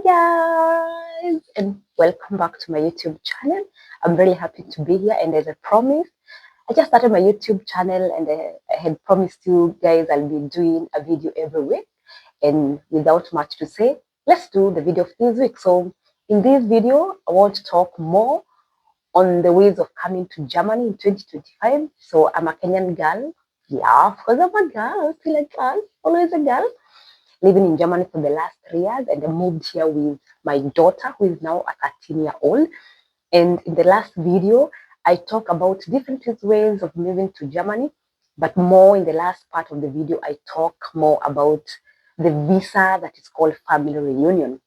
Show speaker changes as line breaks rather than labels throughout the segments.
guys, and welcome back to my YouTube channel. I'm really happy to be here, and as I promised, I just started my YouTube channel, and I had promised you guys I'll be doing a video every week. And without much to say, let's do the video of this week. So in this video, I want to talk more on the ways of coming to Germany in 2025. So I'm a Kenyan girl. Yeah, of course I'm a girl, still a girl, always a girl, living in Germany for the last 3 years, and I moved here with my daughter, who is now a 13-year-old. And in the last video, I talk about different ways of moving to Germany, but more in the last part of the video, I talk more about the visa that is called family reunion.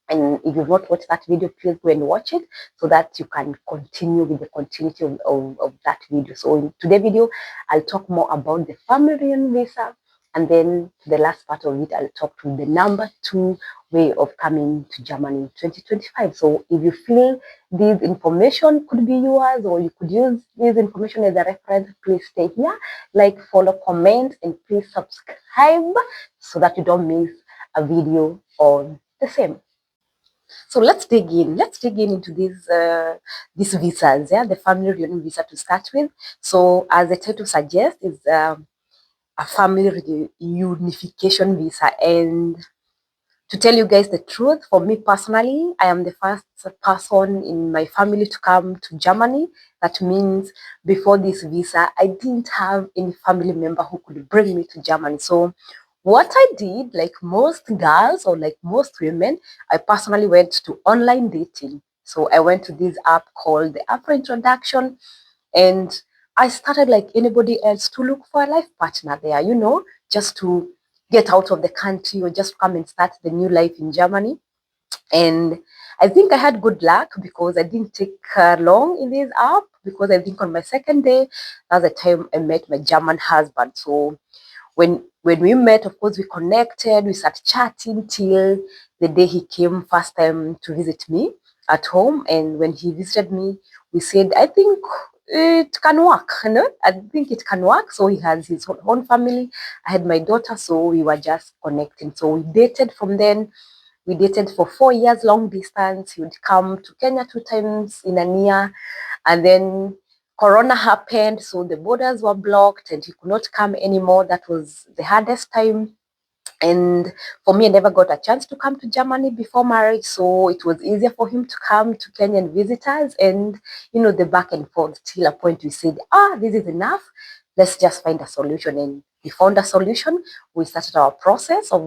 And if you've not watched that video, please go and watch it so that you can continue with the continuity of that video. So in today's video, I'll talk more about the family reunion visa. And then the last part of it, I'll talk to the number 2 way of coming to Germany in 2025. So if you feel this information could be yours, or you could use this information as a reference, please stay here, like, follow, comment, and please subscribe so that you don't miss a video on the same. So let's dig in. Let's dig in into these visas. Yeah, the family reunion visa to start with. So as the title suggests, is a family reunification visa. And to tell you guys the truth, for me personally, I am the first person in my family to come to Germany. That means before this visa, I didn't have any family member who could bring me to Germany. So what I did, like most girls or like most women, I personally went to online dating. So I went to this app called the App for Introduction, and I started like anybody else to look for a life partner there, just to get out of the country or just come and start the new life in Germany. And I think I had good luck because I didn't take long in this app, because I think on my second day, that's the time I met my German husband. So when we met, of course, we connected, we started chatting till the day he came first time to visit me at home. And when he visited me, we said, I think it can work, I think it can work. So he has his own family. I had my daughter, so we were just connecting. So we dated from then. We dated for 4 years, long distance. He would come to Kenya 2 times in a year. And then Corona happened, so the borders were blocked and he could not come anymore. That was the hardest time. And for me, I never got a chance to come to Germany before marriage, so it was easier for him to come to Kenya and visit us. And, the back and forth till a point we said, this is enough. Let's just find a solution. And we found a solution. We started our process of,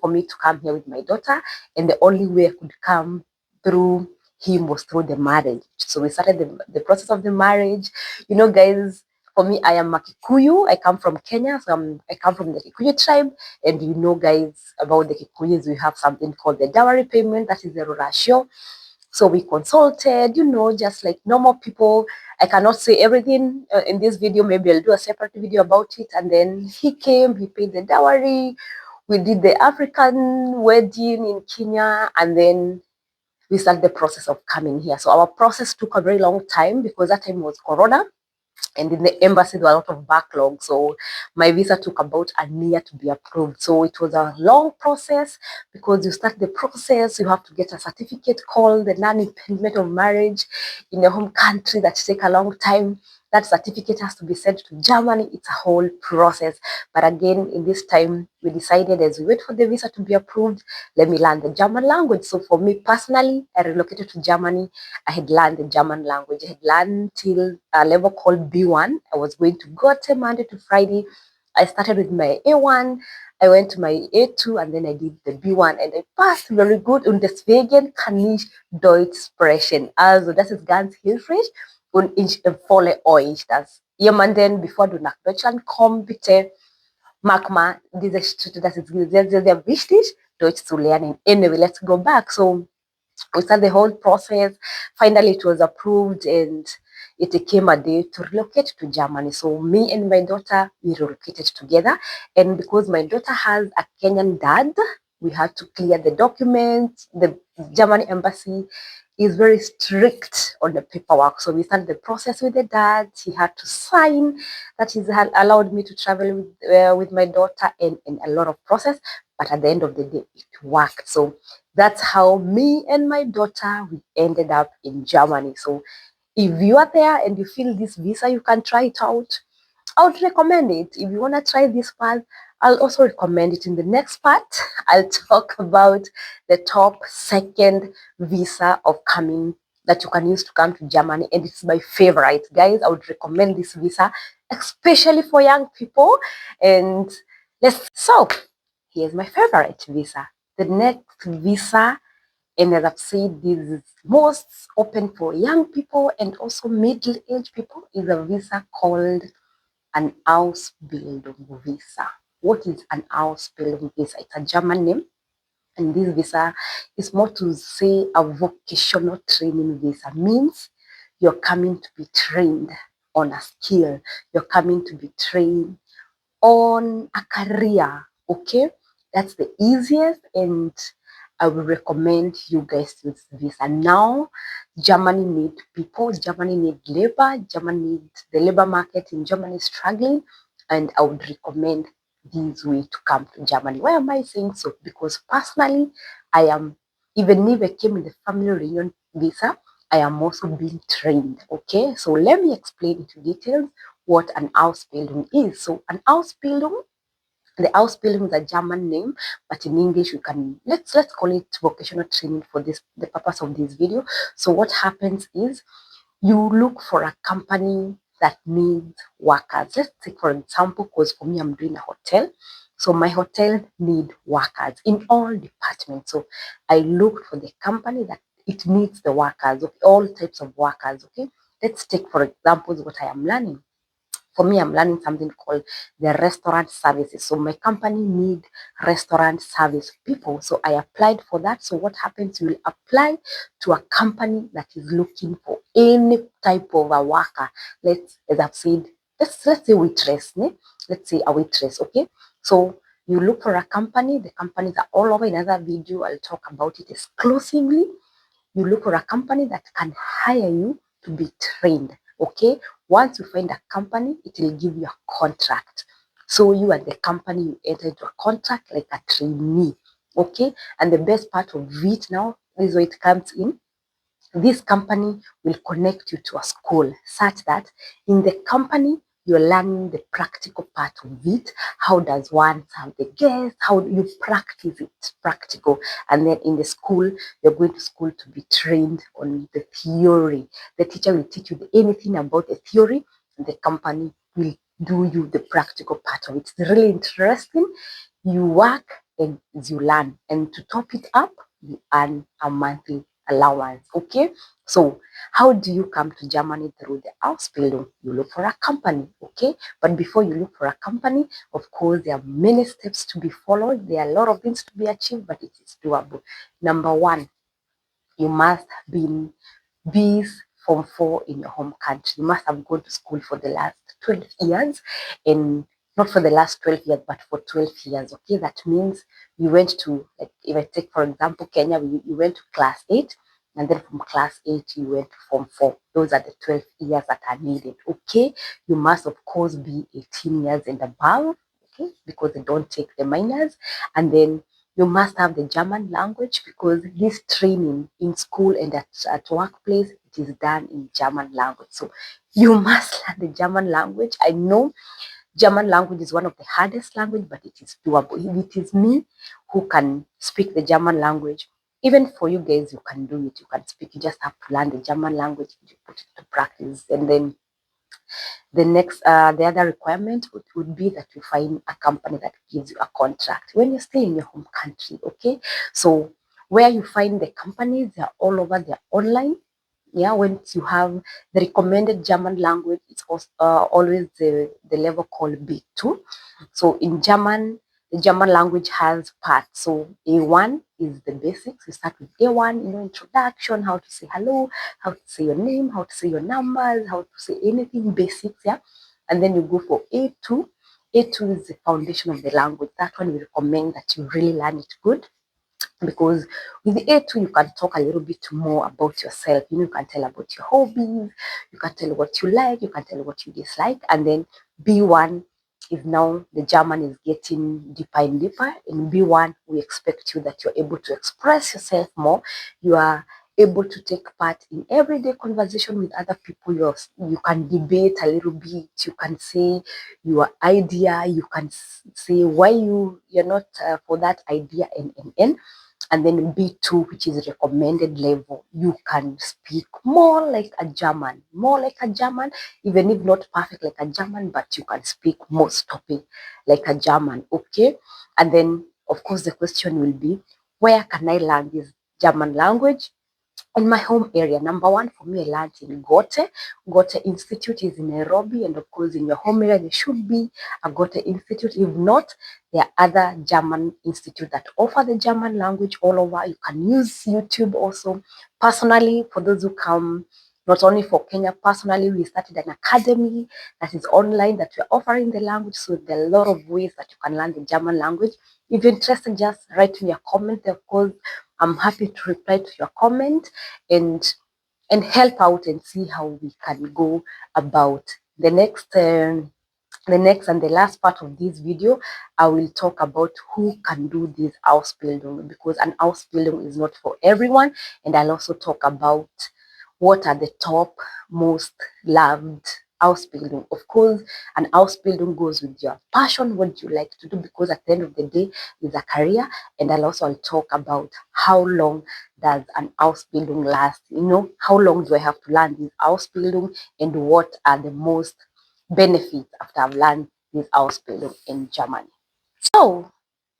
for me to come here with my daughter. And the only way I could come through him was through the marriage. So we started the process of the marriage. Guys, for me, I am a Kikuyu. I come from Kenya, so I come from the Kikuyu tribe. And guys, about the Kikuyus, we have something called the dowry payment, that is the ratio. So we consulted, just like normal people. I cannot say everything in this video. Maybe I'll do a separate video about it. And then he came, he paid the dowry. We did the African wedding in Kenya, and then we started the process of coming here. So our process took a very long time because that time was Corona. And in the embassy, there were a lot of backlog. So my visa took about a year to be approved. So it was a long process, because you start the process, you have to get a certificate called the non-impediment of marriage in your home country. That takes a long time. That certificate has to be sent to Germany. It's a whole process. But again, in this time, we decided, as we wait for the visa to be approved, let me learn the German language. So for me personally, I relocated to Germany. I had learned the German language. I had learned till a level called B1. I was going to go to Monday to Friday. I started with my A1. I went to my A2, and then I did the B1, and I passed very good. Und deswegen kann ich Deutsch sprechen. Also, das ist ganz hilfreich. Und ich empfehle euch, dass jemanden, bevor du nach Deutschland kommst, bitte mach mal diese Schritte. Das ist sehr, sehr, sehr wichtig, Deutsch zu lernen. Anyway, let's go back. So we started the whole process. Finally, it was approved, and it came a day to relocate to Germany. So me and my daughter, we relocated together. And because my daughter has a Kenyan dad, we had to clear the documents. The German embassy is very strict on the paperwork. So we started the process with the dad. He had to sign that he's allowed me to travel with my daughter, and a lot of process. But at the end of the day, it worked. So that's how me and my daughter, we ended up in Germany. So if you are there and you feel this visa, you can try it out. I would recommend it. If you want to try this part, I'll also recommend it in the next part. I'll talk about the top second visa of coming that you can use to come to Germany. And it's my favorite. Guys, I would recommend this visa, especially for young people. And so here's my favorite visa. The next visa, and as I've said, this is most open for young people and also middle-aged people, is a visa called an Ausbildung visa. What is an Ausbildung visa? It's a German name, and this visa is more to say a vocational training visa. Means you're coming to be trained on a skill. You're coming to be trained on a career. Okay, that's the easiest, and I will recommend you guys to use this. And now Germany need people, Germany need labor, Germany need the labor market in Germany is struggling, and I would recommend this way to come to Germany. Why am I saying so? Because personally, I am, even if I came in the family reunion visa, I am also being trained. Okay, so let me explain into details what an Ausbildung is. So an Ausbildung, the Ausbildung is a German name, but in English you can let's call it vocational training for this the purpose of this video. So what happens is you look for a company that needs workers. Let's take for example, because for me I'm doing a hotel. So my hotel need workers in all departments. So I looked for the company that it needs the workers, okay, all types of workers. Okay, let's take for example what I am learning. For me, I'm learning something called the restaurant services. So my company need restaurant service people. So I applied for that. So what happens? You will apply to a company that is looking for any type of a worker. As I've said, let's say waitress, ne? Let's say a waitress, okay? So you look for a company. The companies are all over. In another video, I'll talk about it exclusively. You look for a company that can hire you to be trained. Okay, once you find a company, it will give you a contract. So you and the company, you enter into a contract like a trainee. Okay, and the best part of it now, this is where it comes in. This company will connect you to a school such that in the company you're learning the practical part of it. How does one serve the guest? How do you practice it practical? And then in the school, you're going to school to be trained on the theory. The teacher will teach you anything about the theory, and the company will do you the practical part of it. It's really interesting. You work and you learn. And to top it up, you earn a monthly allowance. Okay, so how do you come to Germany through the Ausbildung? You look for a company. Okay, but before you look for a company, of course, there are many steps to be followed. There are a lot of things to be achieved, but it is doable. Number one, you must be B's Form 4 in your home country. You must have gone to school for the last 12 years, and not for the last 12 years, but for 12 years. Okay, that means you went to, like, if I take for example Kenya, you went to class 8, and then from class 8 you went to Form 4. Those are the 12 years that are needed. Okay, you must of course be 18 years and above. Okay, because they don't take the minors, and then you must have the German language, because this training in school and at workplace, it is done in German language. So you must learn the German language. I know German language is one of the hardest language, but it is doable. If it is me who can speak the German language, even for you guys, you can do it. You can speak. You just have to learn the German language, you put it to practice, and then the other requirement would be that you find a company that gives you a contract when you're still in your home country. Okay, so where you find the companies, they're all over, they're online. Yeah, once you have the recommended German language, it's also, always the level called B2. So in German, the German language has parts. So A1 is the basics. You start with A1, introduction, how to say hello, how to say your name, how to say your numbers, how to say anything basics, yeah. And then you go for A2. A2 is the foundation of the language. That one we recommend that you really learn it good. because with the A2 you can talk a little bit more about yourself. You can tell about your hobbies, you can tell what you like, you can tell what you dislike. And then B1 is now the German is getting deeper and deeper. In B1 we expect you that you're able to express yourself more. You are able to take part in everyday conversation with other people. You can debate a little bit, you can say your idea, you can say why you're not for that idea, and then B2, which is recommended level, you can speak more like a German, even if not perfect like a German, but you can speak most topic like a German, okay? And then, of course, the question will be, where can I learn this German language? In my home area. Number one, for me, I learned in Goethe. Goethe Institute is in Nairobi, and of course, in your home area, there should be a Goethe Institute. If not, there are other German institutes that offer the German language all over. You can use YouTube also. Personally, for those who come, not only for Kenya, personally, we started an academy that is online that we're offering the language. So there are a lot of ways that you can learn the German language. If you're interested, just write me a comment. Of course, I'm happy to reply to your comment and help out and see how we can go about the next and the last part of this video. I will talk about who can do this Ausbildung, because an Ausbildung is not for everyone, and I'll also talk about what are the top most loved Ausbildung. Of course, an Ausbildung goes with your passion, what you like to do, because at the end of the day, it's a career. And I'll talk about how long does an Ausbildung last? How long do I have to learn this Ausbildung, and what are the most benefits after I've learned this Ausbildung in Germany? So,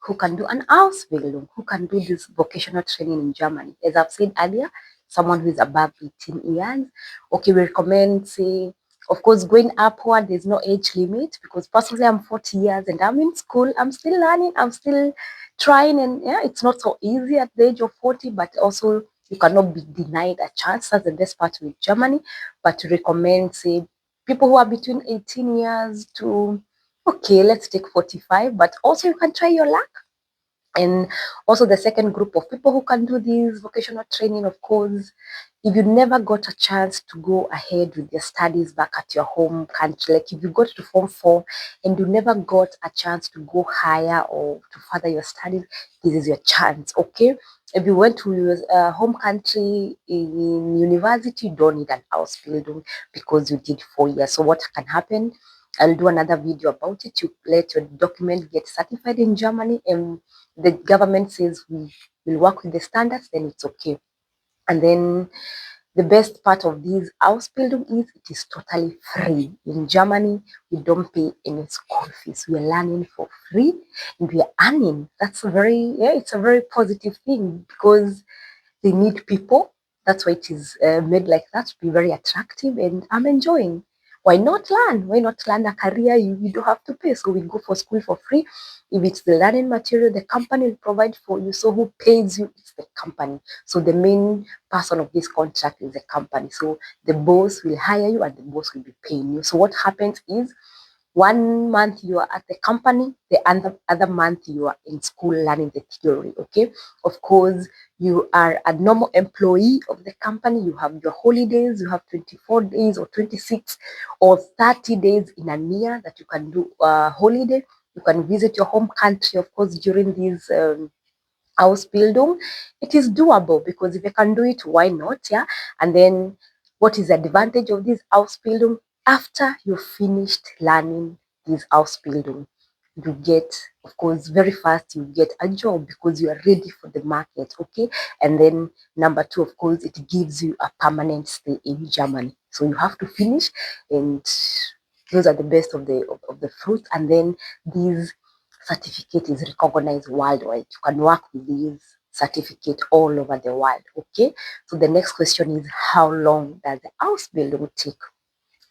who can do an Ausbildung? Who can do this vocational training in Germany? As I've said earlier, someone who is above 18 years. Okay, we recommend, say, of course, going upward, there's no age limit, because personally I'm 40 years and I'm in school. I'm still learning. I'm still trying. And yeah, it's not so easy at the age of 40, but also you cannot be denied a chance. That's the best part with Germany. But to recommend, say, people who are between 18 years to, okay, let's take 45, but also you can try your luck. And also the second group of people who can do this vocational training, of course, if you never got a chance to go ahead with your studies back at your home country, like if you got to Form 4 and you never got a chance to go higher or to further your studies, this is your chance, okay? If you went to your home country in university, you don't need an Ausbildung because you did 4 years. So what can happen? I'll do another video about it. You let your document get certified in Germany, and the government says we will work with the standards, then it's okay. And then the best part of this Ausbildung is it is totally free. In Germany, we don't pay any school fees. We are learning for free and we are earning. It's a very positive thing, because they need people. That's why it is made like that, to be very attractive, and I'm enjoying. Why not learn? Why not learn a career you don't have to pay? So we go for school for free. If it's the learning material, the company will provide for you. So who pays you? It's the company. So the main person of this contract is the company. So the boss will hire you and the boss will be paying you. So what happens is, 1 month you are at the company, the other month you are in school learning the theory, okay? Of course, you are a normal employee of the company. You have your holidays. You have 24 days or 26 or 30 days in a year that you can do holiday. You can visit your home country, of course, during these Ausbildung. It is doable, because if you can do it, why not? Yeah. And then, what is the advantage of this Ausbildung? After you finished learning this Ausbildung, you get, of course, very fast you get a job, because you are ready for the market, okay? And then number two, of course, it gives you a permanent stay in Germany. So you have to finish, and those are the best of the fruits. And then these certificate is recognized worldwide. You can work with these certificate all over the world, okay? So the next question is, how long does the Ausbildung take?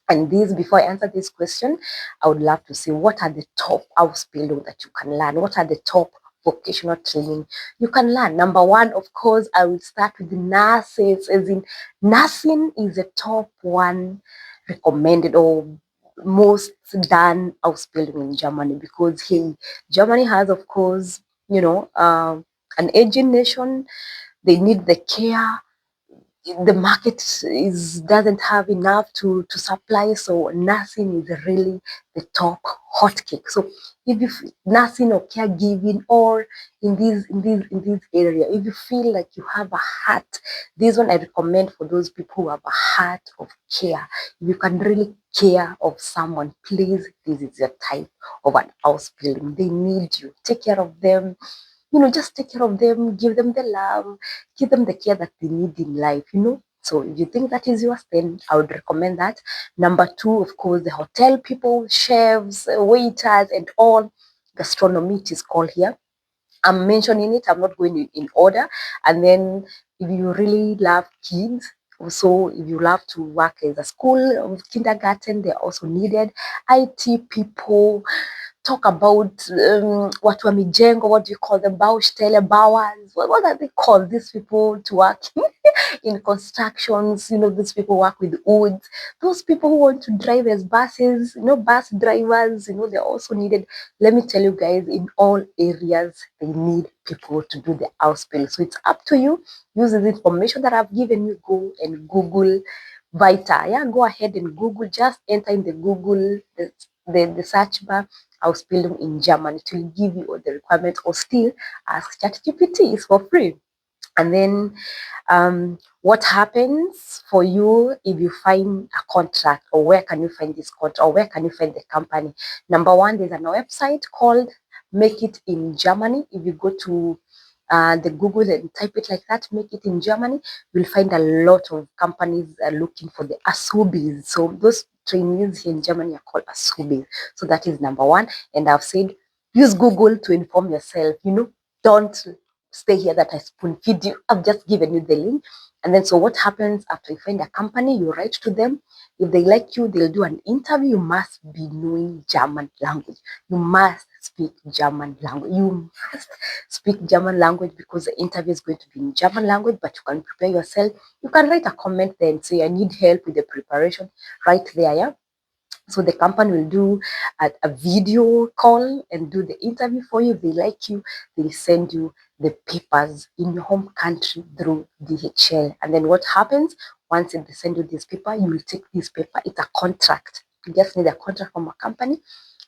And before I answer this question, I would love to see, what are the top Ausbildung that you can learn? What are the top vocational training you can learn? Number one, of course, I will start with nurses, as in nursing is the top one recommended or most done Ausbildung in Germany, because Germany has, of course, an aging nation. They need the care. The market doesn't have enough to supply, so nursing is really the top hot cake. So if you nursing or caregiving, or in this area, if you feel like you have a heart, this one I recommend for those people who have a heart of care. If you can really care of someone, please, this is your type of an Ausbildung. They need you. Take care of them. Just take care of them, give them the love, give them the care that they need in life. So if you think that is yours, then I would recommend that. Number two, of course, the hotel people, chefs, waiters, and all. Gastronomy, it is called here. I'm mentioning it, I'm not going in order. And then if you really love kids, also if you love to work as a school of kindergarten, they're also needed. IT people, talk about watu wa mijengo, what do you call them, Baustelle, Bowers, what are they called, these people to work in constructions, these people work with wood, those people who want to drive as buses, bus drivers, they're also needed. Let me tell you guys, in all areas, they need people to do the Ausbildung. So it's up to you. Use the information that I've given you. Go and Google Vita. Yeah, go ahead and Google. Just enter in the Google, the search bar, Ausbildung in German. It will give you all the requirements, or still ask ChatGPT. It's for free. And then what happens for you if you find a contract, or where can you find this contract, or where can you find the company? Number one, there's an website called Make It in Germany. If you go to the Google and type it like that, Make It in Germany, you'll find a lot of companies looking for the Azubis. So those trainees here in Germany are called Azubis. So that is number one. And I've said, use Google to inform yourself. Don't stay here that I spoon feed you. I've just given you the link. And then, so what happens after you find a company, you write to them. If they like you, they'll do an interview. You must be knowing German language. You must speak German language. You must speak German language, because the interview is going to be in German language, but you can prepare yourself. You can write a comment there and say, I need help with the preparation, right there, yeah? So the company will do a video call and do the interview for you. If they like you, they'll send you the papers in your home country through DHL. And then what happens, once they send you this paper, you will take this paper. It's a contract. You just need a contract from a company.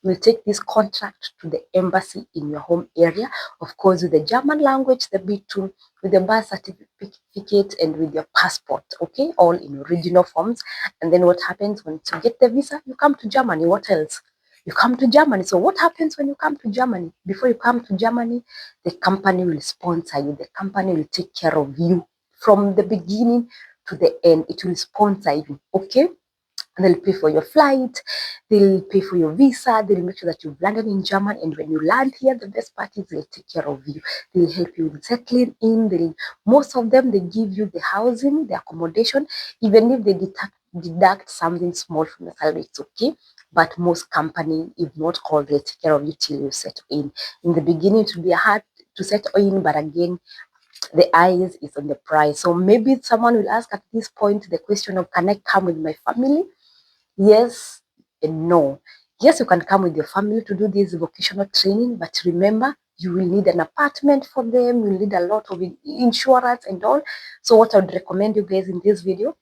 You will take this contract to the embassy in your home area, of course, with the German language, the B2, with the birth certificate, and with your passport, okay, all in original forms. And then what happens once you get the visa, you come to Germany. What else? You come to Germany. So what happens when you come to Germany? Before you come to Germany, the company will sponsor you. The company will take care of you from the beginning to the end. It will sponsor you, okay? They'll pay for your flight, they'll pay for your visa, they'll make sure that you've landed in Germany. And when you land here, the best part is they'll take care of you. They'll help you with settling in. Most of them, they give you the housing, the accommodation. Even if they deduct something small from the salary, it's okay. But most company, if not called, they'll take care of you till you settle in. In the beginning, it will be hard to settle in, but again, the eyes is on the prize. So maybe someone will ask at this point the question of, can I come with my family? Yes and no. Yes, you can come with your family to do this vocational training, but remember, you will need an apartment for them. You will need a lot of insurance and all. So what I would recommend you guys in this video,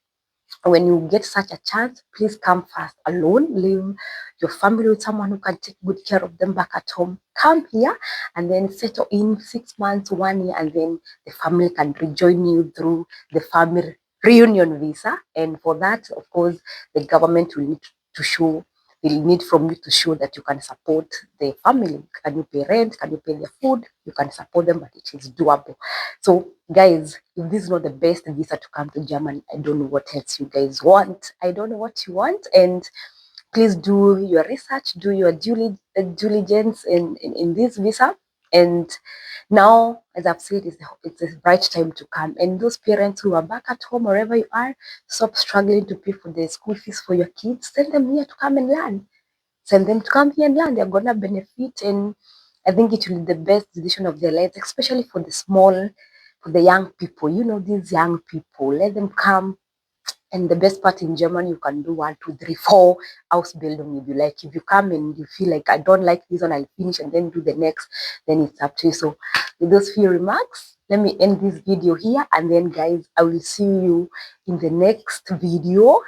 when you get such a chance, please come first alone. Leave your family with someone who can take good care of them back at home. Come here and then settle in 6 months, 1 year, and then the family can rejoin you through the family reunion visa. And for that, of course, the government will need to show, they'll need from you to show that you can support the family. Can you pay rent? Can you pay their food? You can support them, but it is doable. So guys, if this is not the best visa to come to Germany, I don't know what else you guys want. I don't know what you want. And please do your research, do your diligence in this visa. And now, as I've said, it's the right time to come. And those parents who are back at home, wherever you are, stop struggling to pay for the school fees for your kids. Send them here to come and learn. Send them to come here and learn. They're going to benefit. And I think it will be the best decision of their lives, especially for the young people. These young people, let them come. And the best part in Germany, you can do 1, 2, 3, 4 Ausbildung if you like. If you come and you feel like, I don't like this one, I'll finish and then do the next, then it's up to you. So with those few remarks, let me end this video here, and then guys, I will see you in the next video.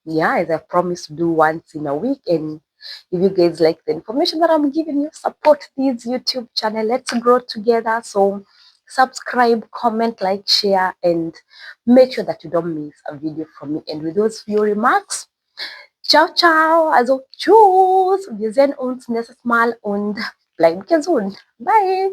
Yeah, as I promised to do once in a week. And if you guys like the information that I'm giving you, support this YouTube channel. Let's grow together. So subscribe, comment, like, share, and make sure that you don't miss a video from me. And with those few remarks, ciao, ciao. Also, tschüss. Wir sehen uns nächstes Mal und bleibt gesund. Bye.